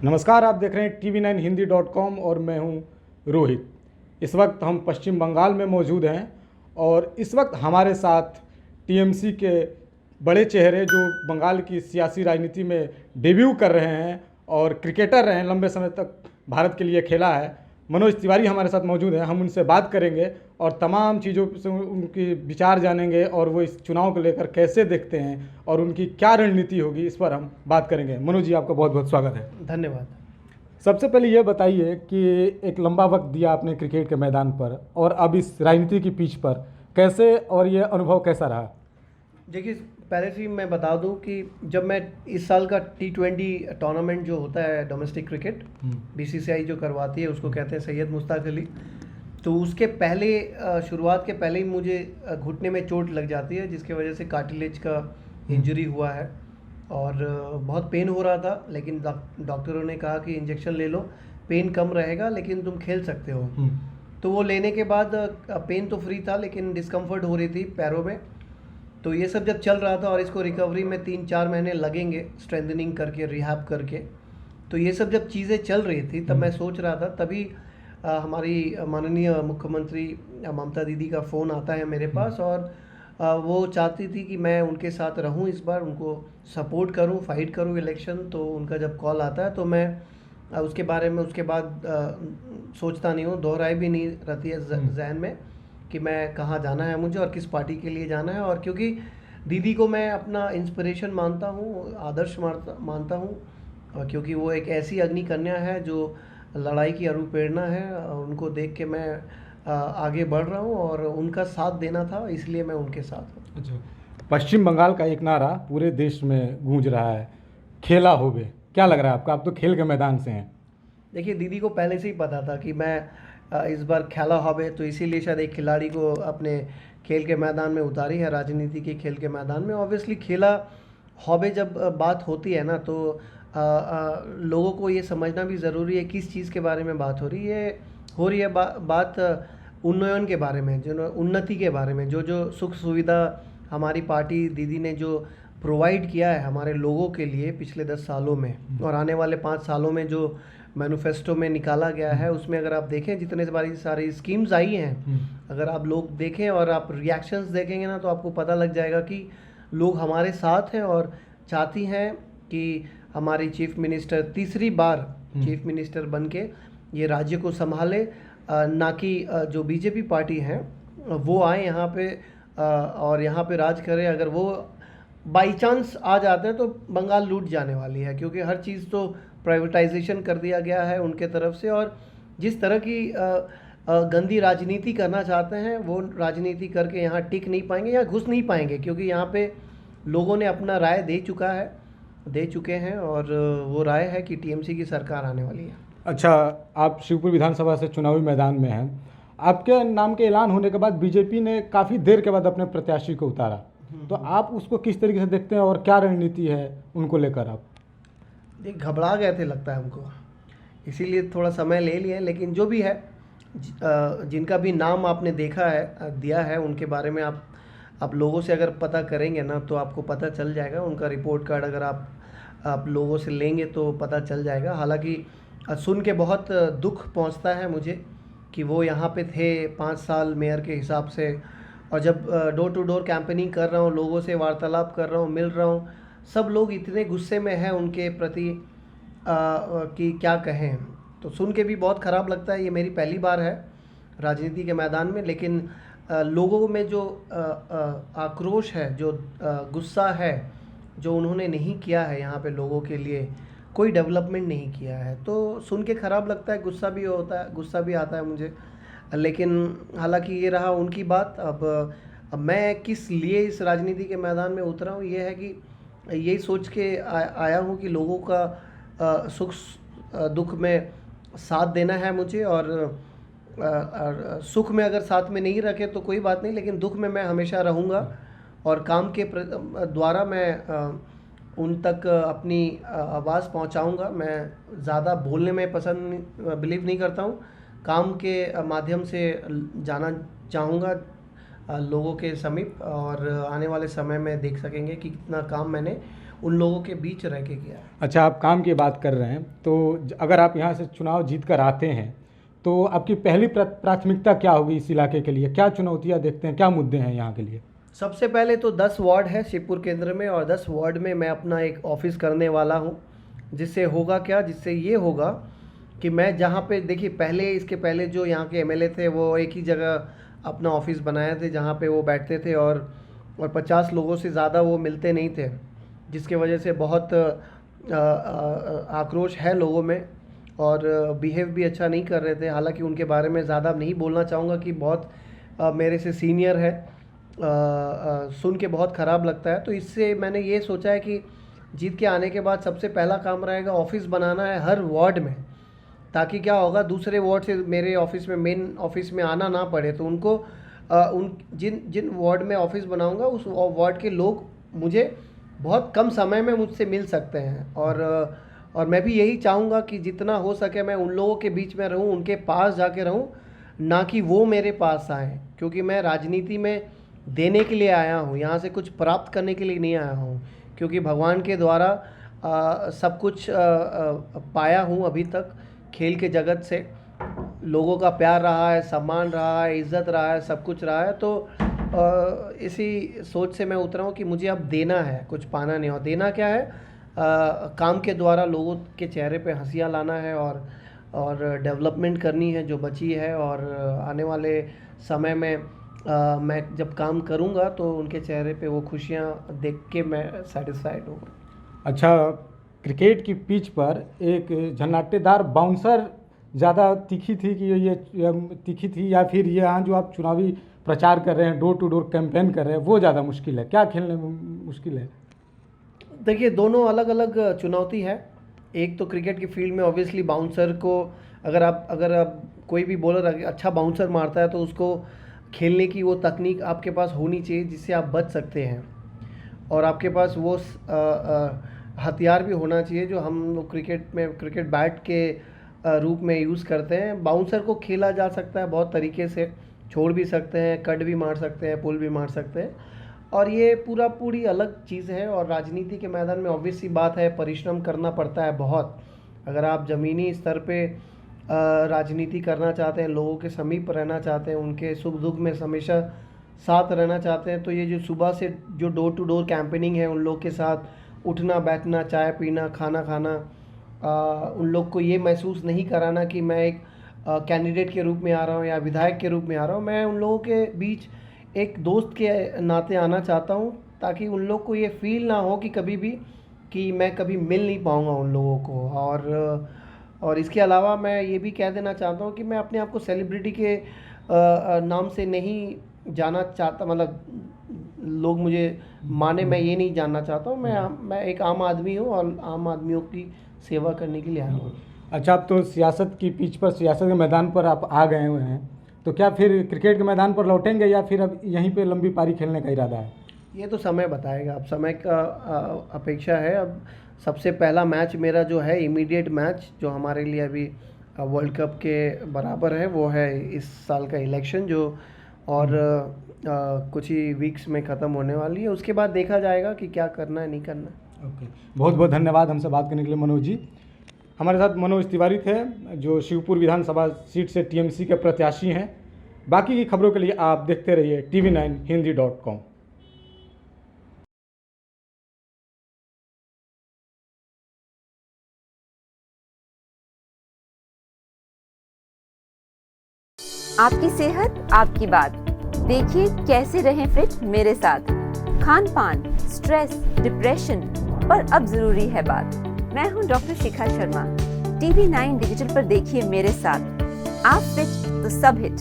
नमस्कार, आप देख रहे हैं TV9hindi.com और मैं हूं रोहित। इस वक्त हम पश्चिम बंगाल में मौजूद हैं और इस वक्त हमारे साथ टीएमसी के बड़े चेहरे जो बंगाल की सियासी राजनीति में डेब्यू कर रहे हैं और क्रिकेटर रहे हैं, लंबे समय तक भारत के लिए खेला है, मनोज तिवारी हमारे साथ मौजूद हैं। हम उनसे बात करेंगे और तमाम चीज़ों से उनकी विचार जानेंगे और वो इस चुनाव को लेकर कैसे देखते हैं और उनकी क्या रणनीति होगी, इस पर हम बात करेंगे। मनोज जी, आपका बहुत बहुत स्वागत है। धन्यवाद। सबसे पहले ये बताइए कि एक लंबा वक्त दिया आपने क्रिकेट के मैदान पर और अब इस राजनीति की पिच पर, कैसे और ये अनुभव कैसा रहा? देखिए, पहले से ही मैं बता दूं कि जब मैं इस साल का T20 टूर्नामेंट जो होता है डोमेस्टिक क्रिकेट, BCCI जो करवाती है, उसको कहते हैं सैयद मुश्ताक अली। तो उसके पहले शुरुआत के पहले ही मुझे घुटने में चोट लग जाती है, जिसकी वजह से कार्टिलेज का इंजरी हुआ है और बहुत पेन हो रहा था। लेकिन डॉक्टरों ने कहा कि इंजेक्शन ले लो, पेन कम रहेगा लेकिन तुम खेल सकते हो। तो वो लेने के बाद पेन तो फ्री था लेकिन डिस्कम्फर्ट हो रही थी पैरों में। तो ये सब जब चल रहा था और इसको रिकवरी में 3-4 महीने लगेंगे, स्ट्रेंथनिंग करके, रिहैब करके। तो ये सब जब चीज़ें चल रही थी तब मैं सोच रहा था, तभी हमारी माननीय मुख्यमंत्री ममता दीदी का फ़ोन आता है मेरे पास और वो चाहती थी कि मैं उनके साथ रहूं, इस बार उनको सपोर्ट करूं, फाइट करूं इलेक्शन। तो उनका जब कॉल आता है तो मैं उसके बारे में उसके बाद सोचता नहीं हूँ, दोहराई भी नहीं रहती है जहन में कि मैं कहाँ जाना है मुझे और किस पार्टी के लिए जाना है। और क्योंकि दीदी को मैं अपना इंस्पिरेशन मानता हूँ, आदर्श मानता हूँ, क्योंकि वो एक ऐसी अग्नि कन्या है जो लड़ाई की अनुप्रेरणा है और उनको देख के मैं आगे बढ़ रहा हूँ और उनका साथ देना था, इसलिए मैं उनके साथ हूँ। अच्छा, पश्चिम बंगाल का एक नारा पूरे देश में गूंज रहा है, खेला होवे। क्या लग रहा है आपका? आप तो खेल के मैदान से हैं। देखिए, दीदी को पहले से ही पता था कि मैं इस बार खेला होवे, तो इसीलिए शायद एक खिलाड़ी को अपने खेल के मैदान में उतारी है, राजनीति के खेल के मैदान में। ऑब्वियसली खेला होवे जब बात होती है ना, तो लोगों को ये समझना भी ज़रूरी है किस चीज़ के बारे में बात हो रही है। बात उन्नयन के बारे में, जो उन्नति के बारे में, जो जो सुख सुविधा हमारी पार्टी दीदी ने जो प्रोवाइड किया है हमारे लोगों के लिए पिछले 10 सालों में और आने वाले 5 सालों में जो मैनिफेस्टो में निकाला गया है, उसमें अगर आप देखें जितने सारी स्कीम्स आई हैं, अगर आप लोग देखें और आप रिएक्शंस देखेंगे ना, तो आपको पता लग जाएगा कि लोग हमारे साथ हैं और चाहती हैं कि हमारी चीफ मिनिस्टर तीसरी बार चीफ मिनिस्टर बन के ये राज्य को संभाले, ना कि जो बीजेपी पार्टी है वो आए यहाँ पे और यहाँ पे राज करे। अगर वो बाई चांस आ जाते हैं तो बंगाल लूट जाने वाली है, क्योंकि हर चीज़ तो प्राइवेटाइजेशन कर दिया गया है उनके तरफ से। और जिस तरह की गंदी राजनीति करना चाहते हैं, वो राजनीति करके यहाँ टिक नहीं पाएंगे या घुस नहीं पाएंगे, क्योंकि यहाँ पे लोगों ने अपना राय दे चुके हैं और वो राय है कि टीएमसी की सरकार आने वाली है। अच्छा, आप शिवपुर विधानसभा से चुनावी मैदान में हैं। आपके नाम के ऐलान होने के बाद बीजेपी ने काफ़ी देर के बाद अपने प्रत्याशी को उतारा, तो आप उसको किस तरीके से देखते हैं और क्या रणनीति है उनको लेकर? आप देख, घबरा गए थे लगता है हमको, इसीलिए थोड़ा समय ले लिया। लेकिन जो भी है, जिनका भी नाम आपने देखा है, दिया है, उनके बारे में आप लोगों से अगर पता करेंगे ना तो आपको पता चल जाएगा। उनका रिपोर्ट कार्ड अगर आप लोगों से लेंगे तो पता चल जाएगा। हालांकि सुन के बहुत दुख पहुंचता है मुझे कि वो यहाँ पे थे 5 साल मेयर के हिसाब से, और जब डोर टू डोर कैंपेनिंग कर रहा हूँ, लोगों से वार्तालाप कर रहा हूँ, मिल रहा हूँ, सब लोग इतने गुस्से में हैं उनके प्रति कि क्या कहें। तो सुन के भी बहुत ख़राब लगता है। ये मेरी पहली बार है राजनीति के मैदान में, लेकिन लोगों में जो आक्रोश है, जो गुस्सा है, जो उन्होंने नहीं किया है यहाँ पे लोगों के लिए, कोई डेवलपमेंट नहीं किया है, तो सुन के ख़राब लगता है, गुस्सा भी आता है मुझे। लेकिन हालांकि ये रहा उनकी बात। अब मैं किस लिए इस राजनीति के मैदान में उतरा हूँ, ये है कि यही सोच के आया हूँ कि लोगों का सुख दुख में साथ देना है मुझे। और सुख में अगर साथ में नहीं रखे तो कोई बात नहीं, लेकिन दुख में मैं हमेशा रहूँगा और काम के द्वारा मैं उन तक अपनी आवाज़ पहुंचाऊंगा। मैं ज़्यादा बोलने में बिलीव नहीं करता हूं, काम के माध्यम से जाना चाहूँगा लोगों के समीप, और आने वाले समय में देख सकेंगे कि कितना काम मैंने उन लोगों के बीच रह के किया है। अच्छा, आप काम की बात कर रहे हैं, तो अगर आप यहाँ से चुनाव जीत कर आते हैं तो आपकी पहली प्राथमिकता क्या होगी इस इलाके के लिए? क्या चुनौतियाँ देखते हैं, क्या मुद्दे हैं यहाँ के लिए? सबसे पहले तो 10 वार्ड है शिवपुर केंद्र में, और 10 वार्ड में मैं अपना एक ऑफिस करने वाला हूँ। जिससे होगा क्या, जिससे ये होगा कि मैं जहाँ पे, देखिए पहले, इसके पहले जो यहाँ के एमएलए थे वो एक ही जगह अपना ऑफिस बनाए थे जहाँ पे वो बैठते थे, और 50 लोगों से ज़्यादा वो मिलते नहीं थे, जिसके वजह से बहुत आक्रोश है लोगों में, और बिहेव भी अच्छा नहीं कर रहे थे। हालांकि उनके बारे में ज़्यादा नहीं बोलना चाहूँगा कि बहुत मेरे से सीनियर है, सुन के बहुत ख़राब लगता है। तो इससे मैंने ये सोचा है कि जीत के आने के बाद सबसे पहला काम रहेगा ऑफिस बनाना है हर वार्ड में, ताकि क्या होगा, दूसरे वार्ड से मेरे ऑफिस में, मेन ऑफिस में आना ना पड़े। तो उनको उन जिन वार्ड में ऑफिस बनाऊंगा उस वार्ड के लोग मुझे बहुत कम समय में मुझसे मिल सकते हैं, और मैं भी यही चाहूँगा कि जितना हो सके मैं उन लोगों के बीच में रहूँ, उनके पास जाके रहूँ, ना कि वो मेरे पास आएँ। क्योंकि मैं राजनीति में देने के लिए आया हूँ, यहाँ से कुछ प्राप्त करने के लिए नहीं आया हूँ। क्योंकि भगवान के द्वारा सब कुछ पाया हूँ अभी तक, खेल के जगत से लोगों का प्यार रहा है, सम्मान रहा है, इज़्ज़त रहा है, सब कुछ रहा है। तो इसी सोच से मैं उतरा हूँ कि मुझे अब देना है, कुछ पाना नहीं। और देना क्या है, काम के द्वारा लोगों के चेहरे पे हंसियाँ लाना है, और डेवलपमेंट करनी है जो बची है। और आने वाले समय में मैं जब काम करूँगा तो उनके चेहरे पे वो खुशियाँ देख के मैं सेटिस्फाइड हूँ। अच्छा, क्रिकेट की पिच पर एक झन्नाटेदार बाउंसर ज़्यादा तीखी थी कि ये तीखी थी, या फिर ये यहाँ जो आप चुनावी प्रचार कर रहे हैं, डोर टू डोर कैंपेन कर रहे हैं, वो ज़्यादा मुश्किल है? क्या खेलने में मुश्किल है? देखिए, दोनों अलग अलग चुनौती है। एक तो क्रिकेट की फील्ड में ऑब्वियसली बाउंसर को, अगर आप कोई भी बॉलर अच्छा बाउंसर मारता है तो उसको खेलने की वो तकनीक आपके पास होनी चाहिए जिससे आप बच सकते हैं, और आपके पास वो हथियार भी होना चाहिए जो हम लोग क्रिकेट बैट के रूप में यूज़ करते हैं। बाउंसर को खेला जा सकता है बहुत तरीके से, छोड़ भी सकते हैं, कट भी मार सकते हैं, पुल भी मार सकते हैं, और ये पूरी अलग चीज़ है। और राजनीति के मैदान में ऑब्वियस सी बात है, परिश्रम करना पड़ता है बहुत। अगर आप ज़मीनी स्तर पे राजनीति करना चाहते हैं, लोगों के समीप रहना चाहते हैं, उनके सुख दुख में हमेशा साथ रहना चाहते हैं, तो ये जो सुबह से जो डोर टू डोर कैंपेनिंग है, उन लोग के साथ उठना बैठना, चाय पीना, खाना खाना, उन लोग को ये महसूस नहीं कराना कि मैं एक कैंडिडेट के रूप में आ रहा हूँ या विधायक के रूप में आ रहा हूँ। मैं उन लोगों के बीच एक दोस्त के नाते आना चाहता हूँ, ताकि उन लोग को ये फील ना हो कि कभी भी कि मैं कभी मिल नहीं पाऊँगा उन लोगों को। और इसके अलावा मैं ये भी कह देना चाहता हूँ कि मैं अपने आप को सेलिब्रिटी के नाम से नहीं जाना चाहता, मतलब लोग मुझे माने, मैं ये नहीं जानना चाहता हूँ। मैं एक आम आदमी हूँ और आम आदमियों की सेवा करने के लिए आया हूँ। अच्छा, आप तो सियासत की पिच पर, सियासत के मैदान पर आप आ गए हुए हैं, तो क्या फिर क्रिकेट के मैदान पर लौटेंगे या फिर अब यहीं पे लंबी पारी खेलने का इरादा है? ये तो समय बताएगा, अब समय का अपेक्षा है। अब सबसे पहला मैच मेरा जो है, इमीडिएट मैच जो हमारे लिए अभी वर्ल्ड कप के बराबर है, वो है इस साल का इलेक्शन, जो और कुछ ही वीक्स में ख़त्म होने वाली है। उसके बाद देखा जाएगा कि क्या करना है, नहीं करना है। ओके, बहुत बहुत धन्यवाद हमसे बात करने के लिए मनोज जी। हमारे साथ मनोज तिवारी थे, जो शिवपुर विधानसभा सीट से टीएमसी के प्रत्याशी हैं। बाकी की खबरों के लिए आप देखते रहिए tv9hindi.com। आपकी सेहत आपकी बात, देखिए कैसे रहें फिट मेरे साथ। खान पान, स्ट्रेस, डिप्रेशन पर अब जरूरी है बात। मैं हूं doctor Shikha Sharma. TV9 digital पर देखिए मेरे साथ। आप फिट तो सब हिट।